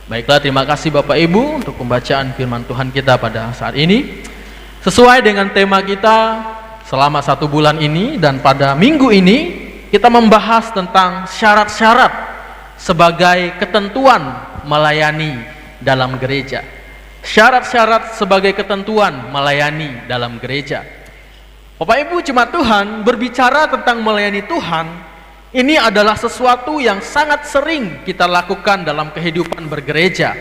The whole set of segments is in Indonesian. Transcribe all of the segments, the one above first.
Baiklah, terima kasih Bapak Ibu untuk pembacaan firman Tuhan kita pada saat ini. Sesuai dengan tema kita selama 1 bulan ini, dan pada minggu ini kita membahas tentang syarat-syarat sebagai ketentuan melayani dalam gereja. Syarat-syarat sebagai ketentuan melayani dalam gereja. Bapak Ibu jemaat Tuhan, berbicara tentang melayani Tuhan, ini adalah sesuatu yang sangat sering kita lakukan dalam kehidupan bergereja.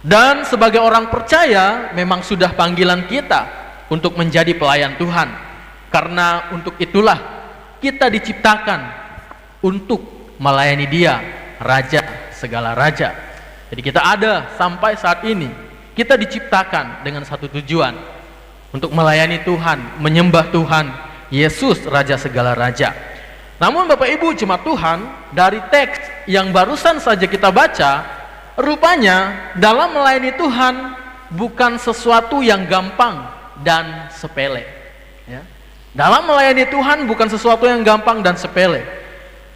Dan sebagai orang percaya, memang sudah panggilan kita untuk menjadi pelayan Tuhan. Karena untuk itulah kita diciptakan untuk melayani Dia, Raja segala raja. Jadi kita ada sampai saat ini, kita diciptakan dengan satu tujuan, untuk melayani Tuhan, menyembah Tuhan, Yesus Raja segala raja. Namun Bapak Ibu jemaat Tuhan, dari teks yang barusan saja kita baca, rupanya dalam melayani Tuhan bukan sesuatu yang gampang dan sepele. Ya. Dalam melayani Tuhan bukan sesuatu yang gampang dan sepele.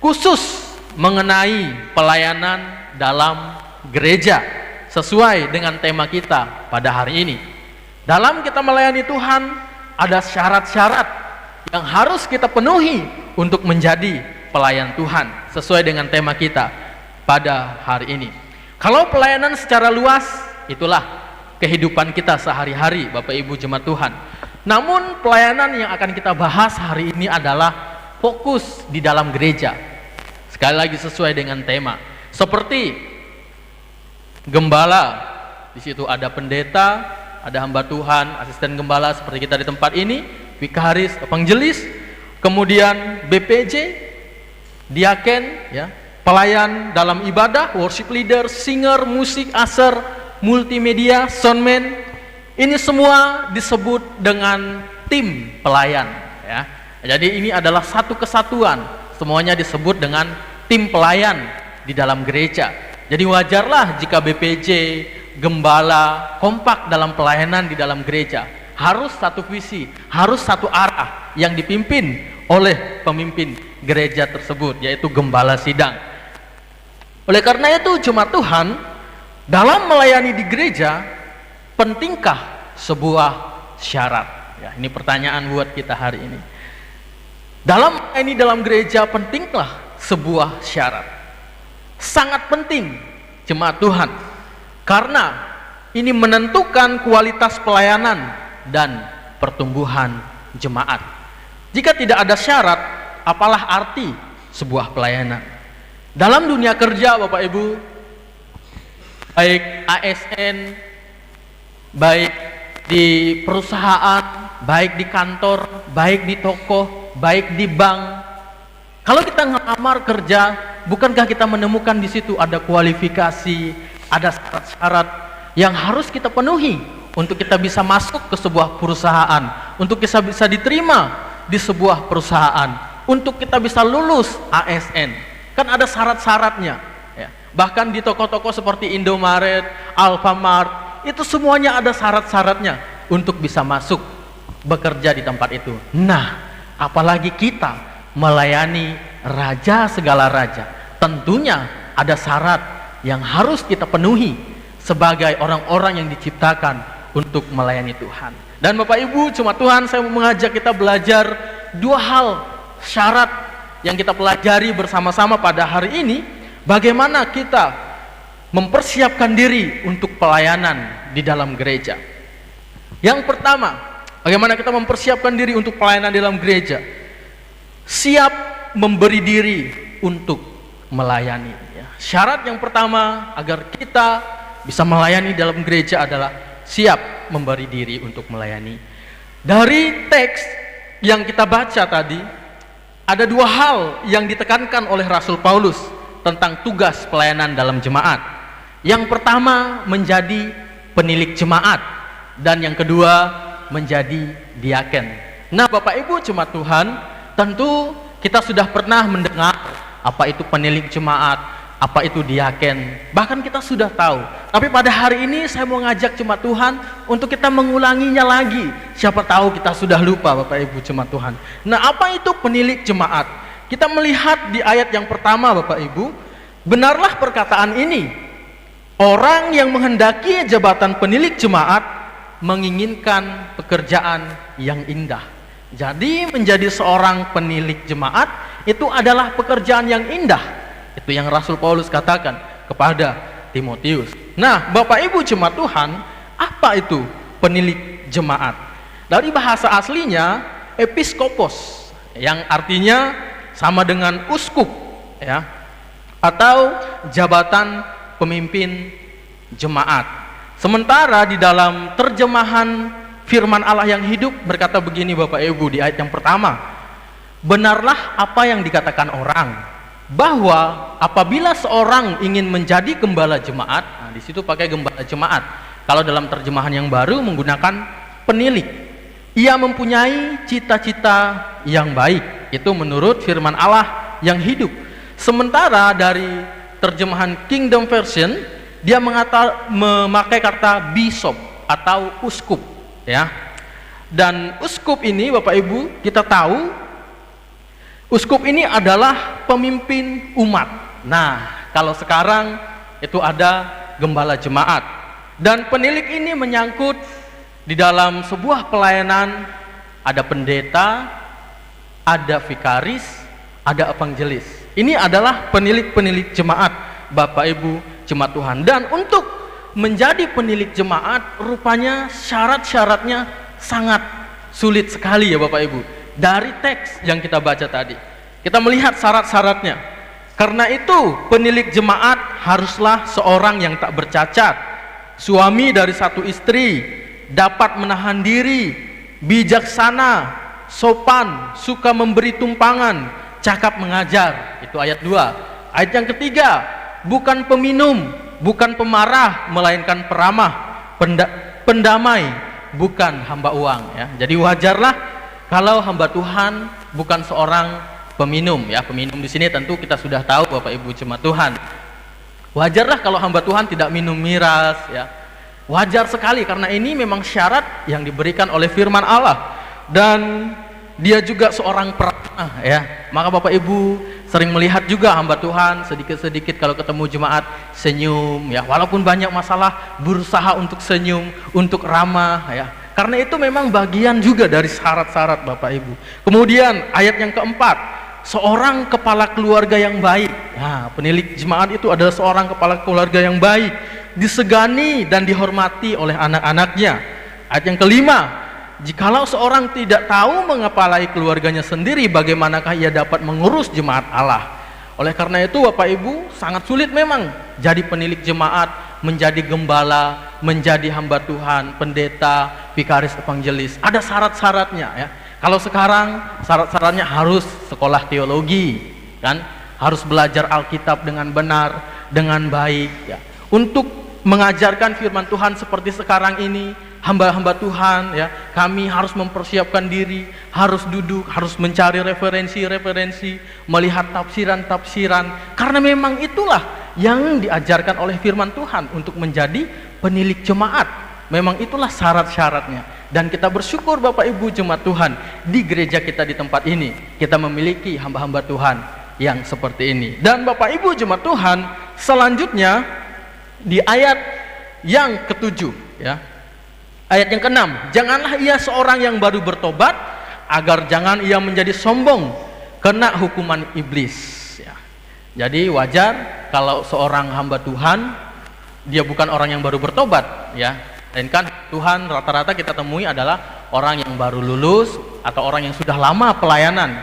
Khusus mengenai pelayanan dalam gereja, sesuai dengan tema kita pada hari ini. Dalam kita melayani Tuhan, ada syarat-syarat yang harus kita penuhi untuk menjadi pelayan Tuhan, sesuai dengan tema kita pada hari ini. Kalau pelayanan secara luas, itulah kehidupan kita sehari-hari Bapak Ibu jemaat Tuhan. Namun pelayanan yang akan kita bahas hari ini adalah fokus di dalam gereja. Sekali lagi sesuai dengan tema. Seperti gembala, di situ ada pendeta, ada hamba Tuhan, asisten gembala seperti kita di tempat ini, vikaris, evangelis, kemudian BPJ, diaken, ya, pelayan dalam ibadah, worship leader, singer, musik, usher, multimedia, soundman. Ini semua disebut dengan tim pelayan. Ya. Jadi ini adalah satu kesatuan. Semuanya disebut dengan tim pelayan di dalam gereja. Jadi wajarlah jika BPJ, gembala kompak dalam pelayanan di dalam gereja. Harus satu visi, harus satu arah yang dipimpin oleh pemimpin gereja tersebut, yaitu gembala sidang. Oleh karena itu jemaat Tuhan, dalam melayani di gereja, pentingkah sebuah syarat? Ya, ini pertanyaan buat kita hari ini. Dalam melayani dalam gereja, pentingkah sebuah syarat? Sangat penting jemaat Tuhan, karena ini menentukan kualitas pelayanan dan pertumbuhan jemaat. Jika tidak ada syarat, apalah arti sebuah pelayanan? Dalam dunia kerja Bapak Ibu, baik ASN, baik di perusahaan, baik di kantor, baik di toko, baik di bank, kalau kita ngelamar kerja, bukankah kita menemukan di situ ada kualifikasi, ada syarat-syarat yang harus kita penuhi untuk kita bisa masuk ke sebuah perusahaan, untuk kita bisa diterima di sebuah perusahaan, untuk kita bisa lulus ASN. Kan ada syarat-syaratnya, ya. Bahkan di toko-toko seperti Indomaret, Alfamart, itu semuanya ada syarat-syaratnya untuk bisa masuk bekerja di tempat itu. Nah, apalagi kita melayani Raja segala raja, tentunya ada syarat yang harus kita penuhi sebagai orang-orang yang diciptakan untuk melayani Tuhan. Dan Bapak Ibu jemaat Tuhan, saya mau mengajak kita belajar 2 hal syarat yang kita pelajari bersama-sama pada hari ini. Bagaimana kita mempersiapkan diri untuk pelayanan di dalam gereja. Yang pertama, bagaimana kita mempersiapkan diri untuk pelayanan di dalam gereja? Siap memberi diri untuk melayani. Syarat yang pertama agar kita bisa melayani dalam gereja adalah siap memberi diri untuk melayani. Dari teks yang kita baca tadi, ada 2 hal yang ditekankan oleh Rasul Paulus tentang tugas pelayanan dalam jemaat. Yang pertama, menjadi penilik jemaat, dan yang kedua, menjadi diaken. Nah Bapak Ibu jemaat Tuhan, tentu kita sudah pernah mendengar apa itu penilik jemaat, apa itu diaken, bahkan kita sudah tahu. Tapi pada hari ini saya mau ngajak jemaat Tuhan untuk kita mengulanginya lagi. Siapa tahu kita sudah lupa Bapak Ibu jemaat Tuhan. Nah, apa itu penilik jemaat? Kita melihat di ayat yang pertama Bapak Ibu, benarlah perkataan ini, Orang yang menghendaki jabatan penilik jemaat menginginkan pekerjaan yang indah. Jadi menjadi seorang penilik jemaat itu adalah pekerjaan yang indah. Itu yang Rasul Paulus katakan kepada Timotius. Nah, Bapak Ibu jemaat Tuhan, apa itu penilik jemaat? Dari bahasa aslinya episkopos, yang artinya sama dengan uskup, ya, atau jabatan pemimpin jemaat. Sementara di dalam terjemahan firman Allah yang hidup berkata begini Bapak Ibu di ayat yang pertama, benarlah apa yang dikatakan orang, bahwa apabila seorang ingin menjadi gembala jemaat, nah di situ pakai gembala jemaat. Kalau dalam terjemahan yang baru menggunakan penilik, ia mempunyai cita-cita yang baik. Itu menurut firman Allah yang hidup. Sementara dari terjemahan Kingdom Version, dia memakai kata bishop atau uskup, ya. Dan uskup ini Bapak Ibu, kita tahu uskup ini adalah pemimpin umat. Nah, kalau sekarang itu ada gembala jemaat. Dan penilik ini menyangkut di dalam sebuah pelayanan, ada pendeta, ada vikaris, ada evangelis. Ini adalah penilik-penilik jemaat, Bapak Ibu jemaat Tuhan. Dan untuk menjadi penilik jemaat, rupanya syarat-syaratnya sangat sulit sekali ya Bapak Ibu. Dari teks yang kita baca tadi, kita melihat syarat-syaratnya. Karena itu penilik jemaat haruslah seorang yang tak bercacat, suami dari satu istri, dapat menahan diri, bijaksana, sopan, suka memberi tumpangan, cakap mengajar. Itu ayat 2. Ayat yang ketiga, bukan peminum, bukan pemarah, melainkan peramah, pendamai, bukan hamba uang, ya. Jadi wajarlah kalau hamba Tuhan bukan seorang peminum, ya. Peminum di sini tentu kita sudah tahu Bapak Ibu jemaat Tuhan. Wajarlah kalau hamba Tuhan tidak minum miras, ya. Wajar sekali karena ini memang syarat yang diberikan oleh firman Allah. Dan dia juga seorang peramah, ya. Maka Bapak Ibu sering melihat juga hamba Tuhan sedikit-sedikit kalau ketemu jemaat senyum, ya. Walaupun banyak masalah berusaha untuk senyum, untuk ramah, ya. Karena itu memang bagian juga dari syarat-syarat Bapak Ibu. Kemudian ayat yang keempat, seorang kepala keluarga yang baik. Nah, penilik jemaat itu adalah seorang kepala keluarga yang baik, disegani dan dihormati oleh anak-anaknya. Ayat yang kelima, jikalau seorang tidak tahu mengepalai keluarganya sendiri, bagaimanakah ia dapat mengurus jemaat Allah? Oleh karena itu Bapak Ibu, sangat sulit memang jadi penilik jemaat, menjadi gembala, menjadi hamba Tuhan, pendeta, vikaris, evangelis. Ada syarat-syaratnya, ya. Kalau sekarang syarat-syaratnya harus sekolah teologi, kan? Harus belajar Alkitab dengan benar, dengan baik, ya. Untuk mengajarkan firman Tuhan seperti sekarang ini, hamba-hamba Tuhan, ya, kami harus mempersiapkan diri, harus duduk, harus mencari referensi-referensi, melihat tafsiran-tafsiran, karena memang itulah yang diajarkan oleh firman Tuhan untuk menjadi penilik jemaat. Memang itulah syarat-syaratnya. Dan kita bersyukur Bapak Ibu jemaat Tuhan, di gereja kita di tempat ini kita memiliki hamba-hamba Tuhan yang seperti ini. Dan Bapak Ibu jemaat Tuhan, selanjutnya di ayat yang ke-7, ya. Ayat yang ke-6, janganlah ia seorang yang baru bertobat, agar jangan ia menjadi sombong, kena hukuman iblis, ya. Jadi wajar kalau seorang hamba Tuhan, dia bukan orang yang baru bertobat, ya. Dan kan Tuhan rata-rata kita temui adalah orang yang baru lulus atau orang yang sudah lama pelayanan.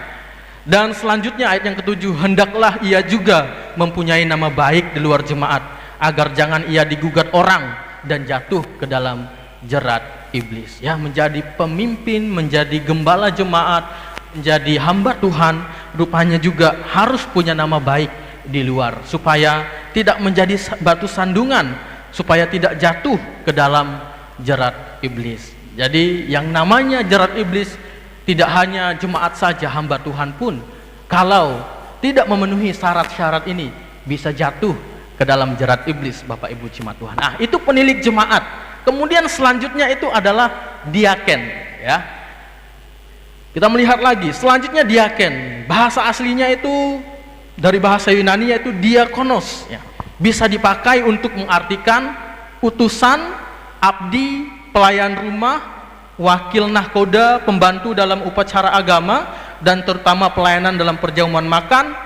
Dan selanjutnya ayat yang ke-7, hendaklah ia juga mempunyai nama baik di luar jemaat, agar jangan ia digugat orang dan jatuh ke dalam jerat iblis, ya. Menjadi pemimpin, menjadi gembala jemaat, menjadi hamba Tuhan, rupanya juga harus punya nama baik di luar, supaya tidak menjadi batu sandungan, supaya tidak jatuh ke dalam jerat iblis. Jadi yang namanya jerat iblis tidak hanya jemaat saja, hamba Tuhan pun kalau tidak memenuhi syarat-syarat ini bisa jatuh ke dalam jerat iblis, Bapak Ibu jemaat Tuhan. Nah, itu penilik jemaat. Kemudian selanjutnya itu adalah diaken, ya. Kita melihat lagi, selanjutnya diaken. Bahasa aslinya itu dari bahasa Yunani yaitu diakonos, ya. bisa dipakai untuk mengartikan utusan, abdi, pelayan rumah, wakil nahkoda, pembantu dalam upacara agama, dan terutama pelayanan dalam perjamuan makan,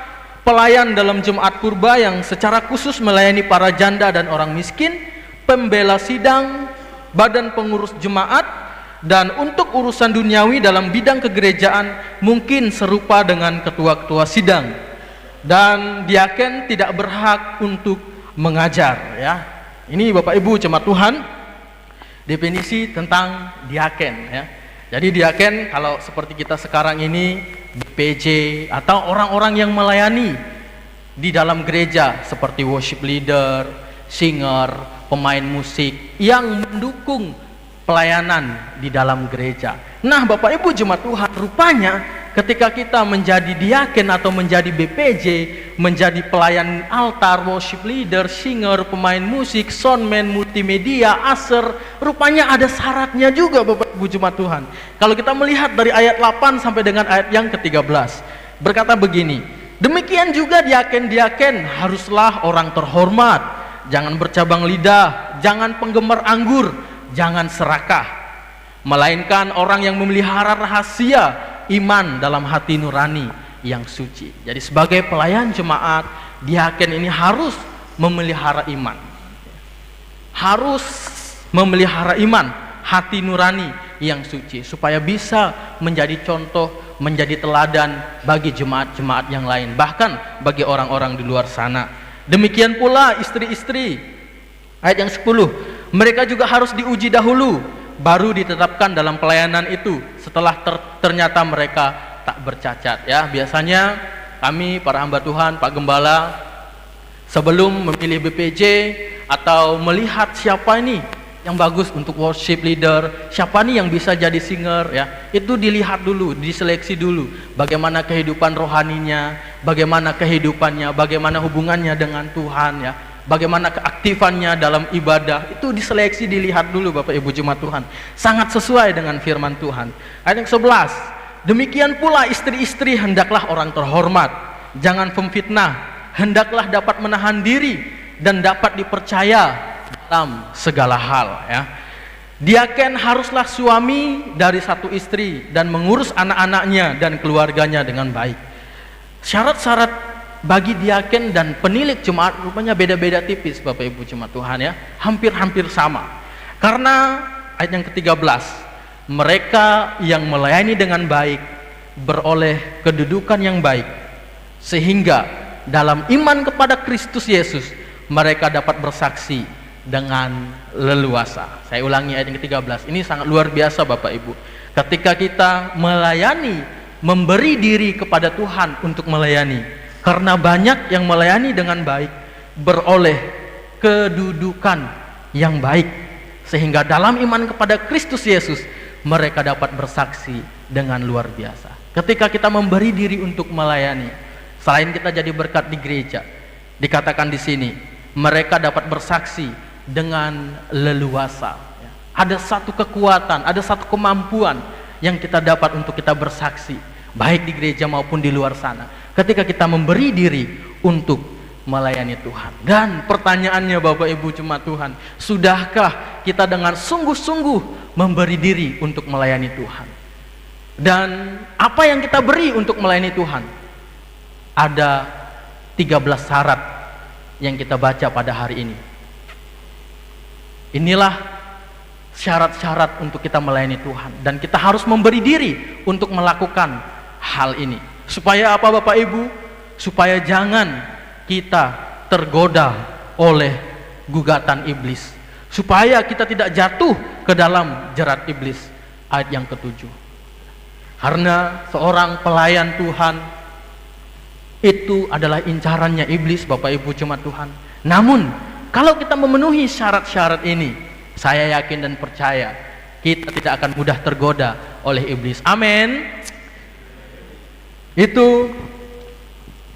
pelayan dalam jemaat purba yang secara khusus melayani para janda dan orang miskin, pembela sidang, badan pengurus jemaat, dan untuk urusan duniawi dalam bidang kegerejaan mungkin serupa dengan ketua-ketua sidang. Dan diaken tidak berhak untuk mengajar, ya. Ini Bapak Ibu jemaat Tuhan, definisi tentang diaken, ya. Jadi diaken kalau seperti kita sekarang ini BPJ atau orang-orang yang melayani di dalam gereja seperti worship leader, singer, pemain musik yang mendukung pelayanan di dalam gereja. Nah, Bapak Ibu jemaat Tuhan, rupanya ketika kita menjadi diaken atau menjadi BPJ, menjadi pelayan altar, worship leader, singer, pemain musik, soundman, multimedia, usher, rupanya ada syaratnya juga Bapak Ibu jemaat Tuhan. Kalau kita melihat dari ayat 8 sampai dengan ayat yang ke-13, berkata begini, demikian juga diaken-diaken haruslah orang terhormat, jangan bercabang lidah, jangan penggemar anggur, jangan serakah, melainkan orang yang memelihara rahasia iman dalam hati nurani yang suci. Jadi sebagai pelayan jemaat, diaken ini harus memelihara iman, harus memelihara iman, hati nurani yang suci, supaya bisa menjadi contoh, menjadi teladan bagi jemaat-jemaat yang lain, bahkan bagi orang-orang di luar sana. Demikian pula istri-istri, ayat yang 10, mereka juga harus diuji dahulu, baru ditetapkan dalam pelayanan itu setelah ternyata mereka tak bercacat, ya. Biasanya kami para hamba Tuhan, Pak Gembala, sebelum memilih BPJ atau melihat siapa ini yang bagus untuk worship leader, siapa nih yang bisa jadi singer, ya, itu dilihat dulu, diseleksi dulu, bagaimana kehidupan rohaninya, bagaimana kehidupannya, bagaimana hubungannya dengan Tuhan, ya, bagaimana keaktifannya dalam ibadah, itu diseleksi, dilihat dulu Bapak Ibu jemaat Tuhan. Sangat sesuai dengan firman Tuhan. Ayat yang 11, demikian pula istri-istri hendaklah orang terhormat, jangan pemfitnah, hendaklah dapat menahan diri dan dapat dipercaya dalam segala hal, ya. Diaken haruslah suami dari satu istri dan mengurus anak-anaknya dan keluarganya dengan baik. Syarat-syarat bagi diaken dan penilik jemaat rupanya beda-beda tipis Bapak Ibu jemaat Tuhan, ya. Hampir-hampir sama. Karena ayat yang ke-13, mereka yang melayani dengan baik beroleh kedudukan yang baik, sehingga dalam iman kepada Kristus Yesus mereka dapat bersaksi dengan leluasa. Saya ulangi ayat yang ke-13. Ini sangat luar biasa Bapak Ibu. Ketika kita melayani, memberi diri kepada Tuhan untuk melayani, karena banyak yang melayani dengan baik, beroleh kedudukan yang baik, sehingga dalam iman kepada Kristus Yesus mereka dapat bersaksi dengan luar biasa. Ketika kita memberi diri untuk melayani, selain kita jadi berkat di gereja, dikatakan di sini mereka dapat bersaksi dengan leluasa. Ada satu kekuatan, ada satu kemampuan yang kita dapat untuk kita bersaksi, baik di gereja maupun di luar sana, ketika kita memberi diri untuk melayani Tuhan. Dan pertanyaannya Bapak Ibu jemaat Tuhan, sudahkah kita dengan sungguh-sungguh memberi diri untuk melayani Tuhan? Dan apa yang kita beri untuk melayani Tuhan? Ada 13 syarat yang kita baca pada hari ini. Inilah syarat-syarat untuk kita melayani Tuhan, dan kita harus memberi diri untuk melakukan hal ini. Supaya apa Bapak Ibu? Supaya jangan kita tergoda oleh gugatan iblis, supaya kita tidak jatuh ke dalam jerat iblis. Ayat yang ke-7. Karena seorang pelayan Tuhan itu adalah incarannya iblis Bapak Ibu jemaat Tuhan. Namun kalau kita memenuhi syarat-syarat ini, saya yakin dan percaya kita tidak akan mudah tergoda oleh iblis. Amin. Itu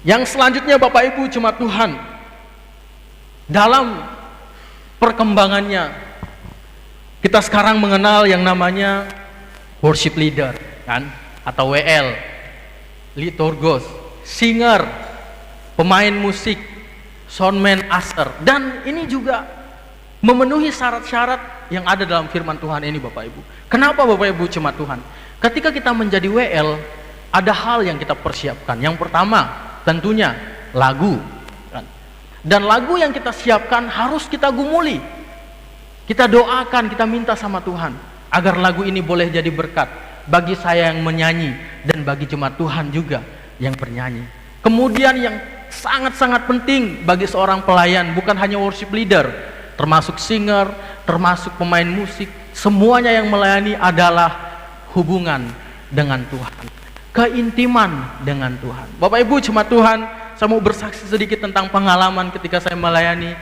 yang selanjutnya Bapak Ibu jemaat Tuhan, dalam perkembangannya kita sekarang mengenal yang namanya worship leader, kan, atau WL, liturgos, singer, pemain musik, soundman, usher. Dan ini juga memenuhi syarat-syarat yang ada dalam firman Tuhan ini, Bapak Ibu. Kenapa Bapak Ibu jemaat Tuhan? Ketika kita menjadi WL, ada hal yang kita persiapkan. Yang pertama, tentunya lagu. Dan lagu yang kita siapkan harus kita gumuli. Kita doakan, kita minta sama Tuhan agar lagu ini boleh jadi berkat bagi saya yang menyanyi dan bagi jemaat Tuhan juga yang bernyanyi. Kemudian yang sangat-sangat penting bagi seorang pelayan, bukan hanya worship leader, termasuk singer, termasuk pemain musik, semuanya yang melayani adalah hubungan dengan Tuhan, keintiman dengan Tuhan. Bapak Ibu jemaat Tuhan, saya mau bersaksi sedikit tentang pengalaman ketika saya melayani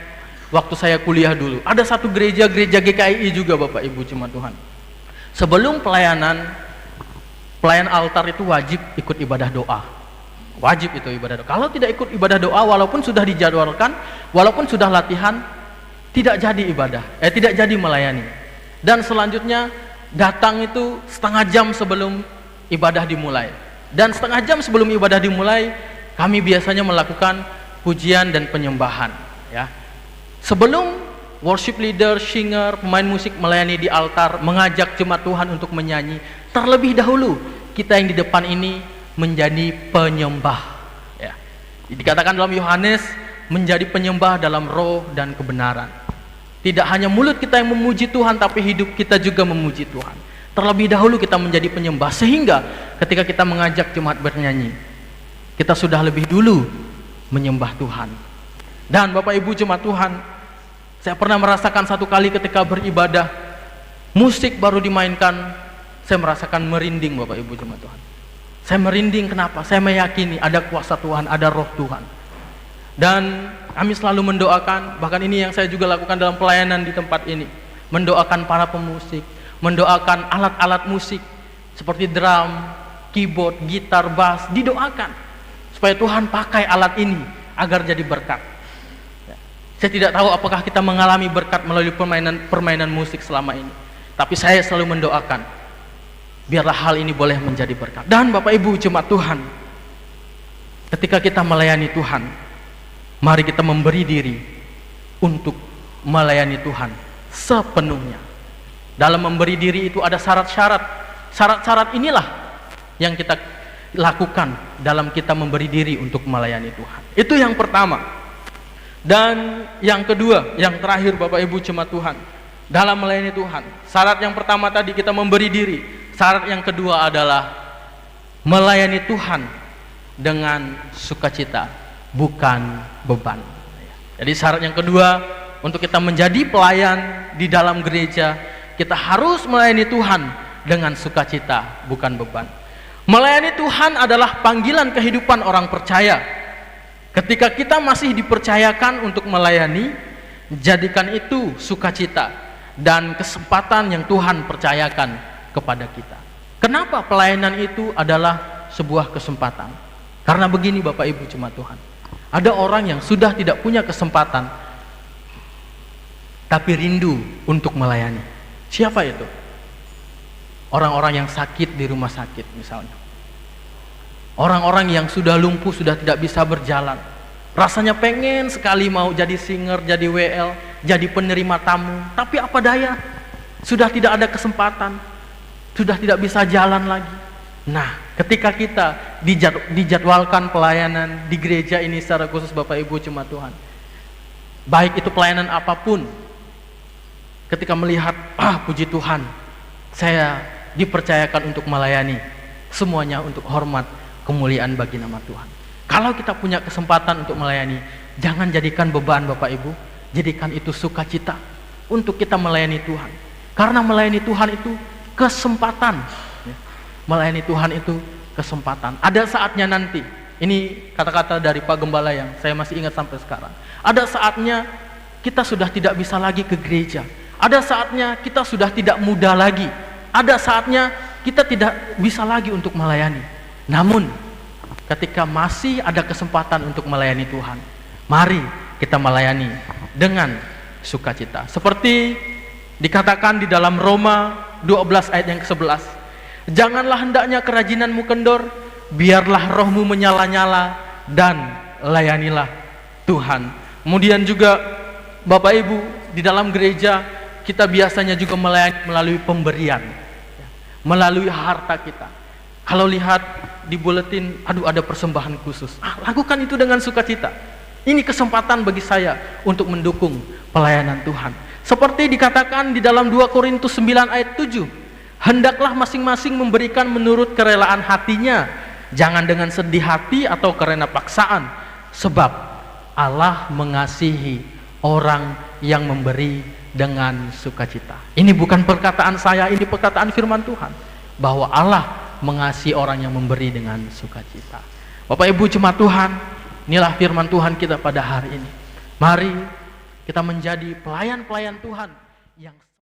waktu saya kuliah dulu. Ada satu gereja GKI juga, Bapak Ibu jemaat Tuhan. Sebelum pelayan altar itu wajib ikut ibadah doa. Wajib itu ibadah doa. Kalau tidak ikut ibadah doa, walaupun sudah dijadwalkan, walaupun sudah latihan, tidak jadi ibadah, tidak jadi melayani. Dan selanjutnya datang itu setengah jam sebelum ibadah dimulai. Dan setengah jam sebelum ibadah dimulai, kami biasanya melakukan pujian dan penyembahan, ya. Sebelum worship leader, singer, pemain musik melayani di altar, mengajak jemaat Tuhan untuk menyanyi, terlebih dahulu kita yang di depan ini menjadi penyembah, ya. Dikatakan dalam Yohanes, menjadi penyembah dalam roh dan kebenaran. Tidak hanya mulut kita yang memuji Tuhan, tapi hidup kita juga memuji Tuhan. Terlebih dahulu kita menjadi penyembah, sehingga ketika kita mengajak jemaat bernyanyi, kita sudah lebih dulu menyembah Tuhan. Dan Bapak Ibu jemaat Tuhan, saya pernah merasakan satu kali ketika beribadah, musik baru dimainkan, saya merasakan merinding, Bapak Ibu jemaat Tuhan. Saya merinding, kenapa? Saya meyakini ada kuasa Tuhan, ada roh Tuhan. Dan kami selalu mendoakan, bahkan ini yang saya juga lakukan dalam pelayanan di tempat ini, mendoakan para pemusik, mendoakan alat-alat musik seperti drum, keyboard, gitar, bass, didoakan supaya Tuhan pakai alat ini agar jadi berkat. Saya tidak tahu apakah kita mengalami berkat melalui permainan musik selama ini, tapi saya selalu mendoakan biarlah hal ini boleh menjadi berkat. Dan Bapak Ibu jemaat Tuhan, ketika kita melayani Tuhan, mari kita memberi diri untuk melayani Tuhan sepenuhnya. Dalam memberi diri itu ada syarat-syarat. Syarat-syarat inilah yang kita lakukan dalam kita memberi diri untuk melayani Tuhan. Itu yang pertama. Dan yang kedua, yang terakhir Bapak Ibu jemaat Tuhan, dalam melayani Tuhan, syarat yang pertama tadi kita memberi diri. Syarat yang kedua adalah melayani Tuhan dengan sukacita, bukan beban. Jadi syarat yang kedua, untuk kita menjadi pelayan di dalam gereja, kita harus melayani Tuhan dengan sukacita, bukan beban. Melayani Tuhan adalah panggilan kehidupan orang percaya. Ketika kita masih dipercayakan untuk melayani, jadikan itu sukacita dan kesempatan yang Tuhan percayakan kepada kita. Kenapa pelayanan itu adalah sebuah kesempatan? Karena begini Bapak Ibu jemaat Tuhan, ada orang yang sudah tidak punya kesempatan tapi rindu untuk melayani. Siapa itu? Orang-orang yang sakit di rumah sakit misalnya. Orang-orang yang sudah lumpuh, sudah tidak bisa berjalan. Rasanya pengen sekali mau jadi singer, jadi WL, jadi penerima tamu. Tapi apa daya? Sudah tidak ada kesempatan. Sudah tidak bisa jalan lagi. Nah, ketika kita dijadwalkan pelayanan di gereja ini secara khusus Bapak Ibu jemaat Tuhan, baik itu pelayanan apapun, ketika melihat, puji Tuhan, saya dipercayakan untuk melayani, semuanya untuk hormat, kemuliaan bagi nama Tuhan. Kalau kita punya kesempatan untuk melayani, jangan jadikan beban Bapak Ibu, jadikan itu sukacita untuk kita melayani Tuhan. Karena melayani Tuhan itu kesempatan. Melayani Tuhan itu kesempatan. Ada saatnya nanti, ini kata-kata dari Pak Gembala yang saya masih ingat sampai sekarang. Ada saatnya kita sudah tidak bisa lagi ke gereja. Ada saatnya kita sudah tidak muda lagi. Ada saatnya kita tidak bisa lagi untuk melayani. Namun ketika masih ada kesempatan untuk melayani Tuhan, mari kita melayani dengan sukacita. Seperti dikatakan di dalam Roma 12 ayat yang ke-11, janganlah hendaknya kerajinanmu kendor, biarlah rohmu menyala-nyala dan layanilah Tuhan. Kemudian juga Bapak Ibu, di dalam gereja kita biasanya juga melayani melalui pemberian, melalui harta kita. Kalau lihat di buletin, aduh ada persembahan khusus, lakukan itu dengan sukacita. Ini kesempatan bagi saya untuk mendukung pelayanan Tuhan. Seperti dikatakan di dalam 2 Korintus 9 ayat 7, hendaklah masing-masing memberikan menurut kerelaan hatinya, jangan dengan sedih hati atau karena paksaan, sebab Allah mengasihi orang yang memberi dengan sukacita. Ini bukan perkataan saya, ini perkataan firman Tuhan, bahwa Allah mengasihi orang yang memberi dengan sukacita. Bapak Ibu jemaat Tuhan, inilah firman Tuhan kita pada hari ini. Mari kita menjadi pelayan-pelayan Tuhan yang